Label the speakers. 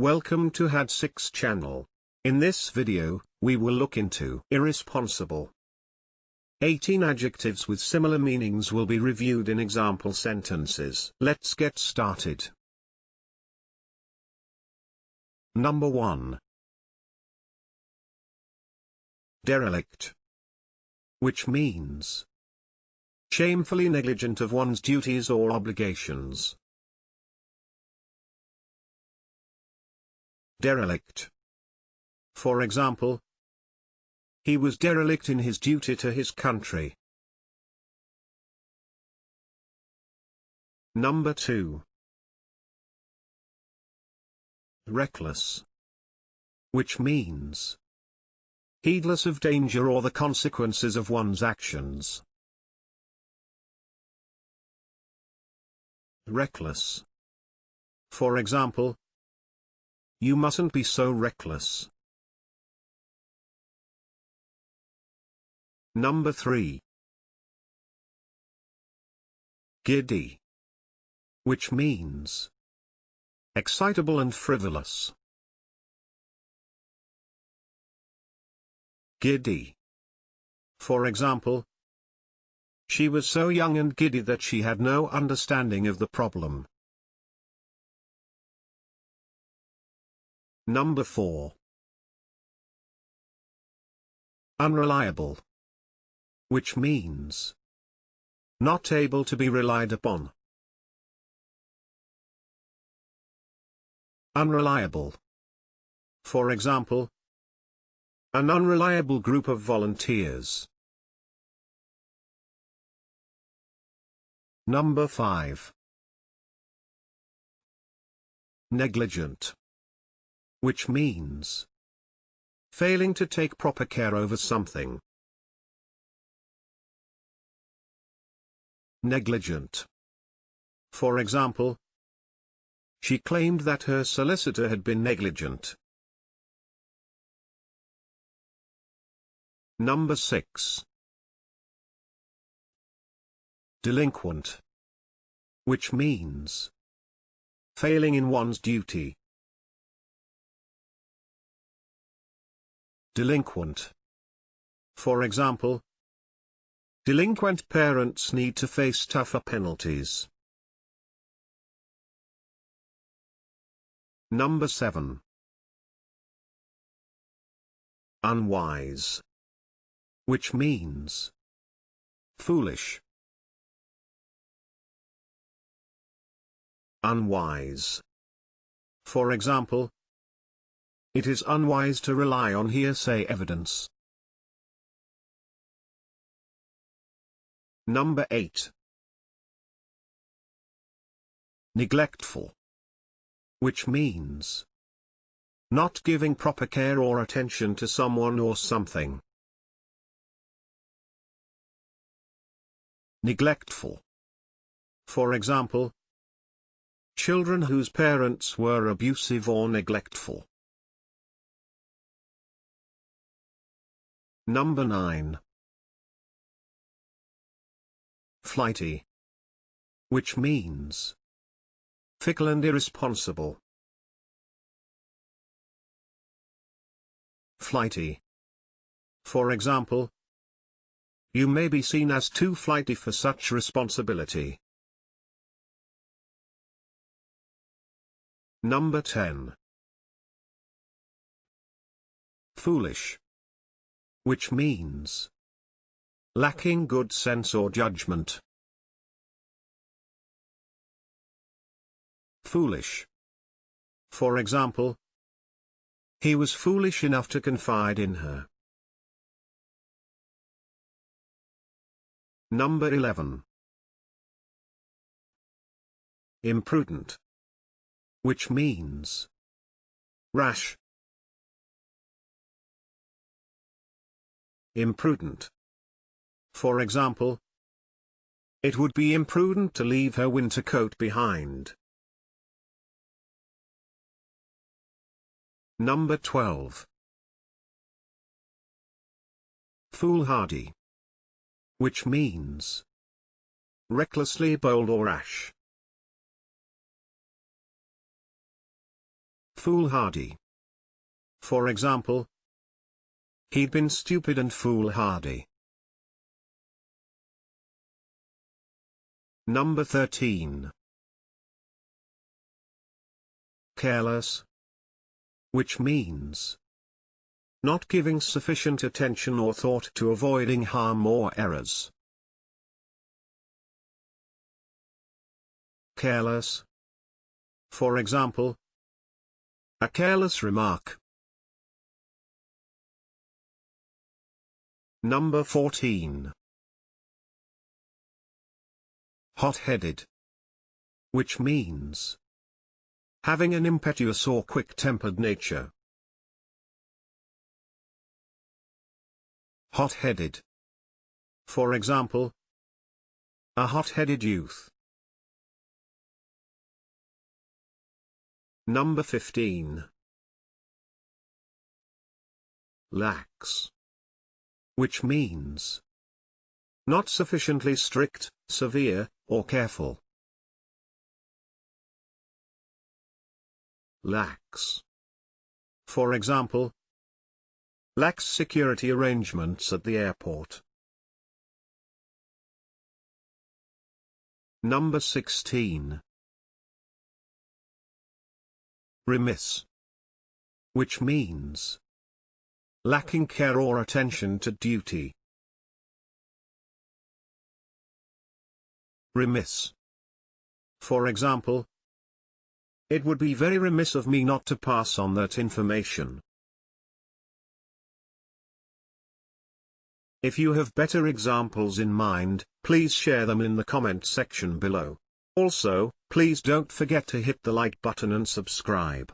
Speaker 1: Welcome to Had6 channel. In this video, we will look into irresponsible. 18 adjectives with similar meanings will be reviewed in example sentences. Let's get started. Number 1. Derelict, which means shamefully negligent of one's duties or obligations. Derelict. For example, he was derelict in his duty to his country. Number 2. Reckless, which means heedless of danger or the consequences of one's actions. Reckless. For example, you mustn't be so reckless. Number 3. Giddy, which means excitable and frivolous. Giddy. For example, she was so young and giddy that she had no understanding of the problem. Number 4. Unreliable, which means not able to be relied upon. Unreliable. For example, an unreliable group of volunteers. Number 5. Negligent, which means failing to take proper care over something. Negligent. For example, she claimed that her solicitor had been negligent. Number 6. Delinquent, which means failing in one's duty. Delinquent. For example, delinquent parents need to face tougher penalties. Number 7. Unwise, which means foolish. Unwise. For example, it is unwise to rely on hearsay evidence. Number 8. Neglectful, which means not giving proper care or attention to someone or something. Neglectful. For example, children whose parents were abusive or neglectful. Number 9. Flighty, which means fickle and irresponsible. Flighty. For example, you may be seen as too flighty for such responsibility. Number 10. Foolish, which means lacking good sense or judgment. Foolish. For example, he was foolish enough to confide in her. Number 11. Imprudent, which means rash. Imprudent. For example, it would be imprudent to leave her winter coat behind. Number 12. Foolhardy, which means recklessly bold or rash. Foolhardy. For example, he'd been stupid and foolhardy. Number 13. Careless, which means not giving sufficient attention or thought to avoiding harm or errors. Careless. For example, a careless remark. Number 14. Hot-headed, which means having an impetuous or quick-tempered nature. Hot-headed. For example, a hot-headed youth. Number 15. Lax, which means not sufficiently strict, severe, or careful. Lax. For example, lax security arrangements at the airport. Number 16. Remiss, which means lacking care or attention to duty. Remiss. For example, it would be very remiss of me not to pass on that information. If you have better examples in mind, please share them in the comment section below. Also, please don't forget to hit the like button and subscribe.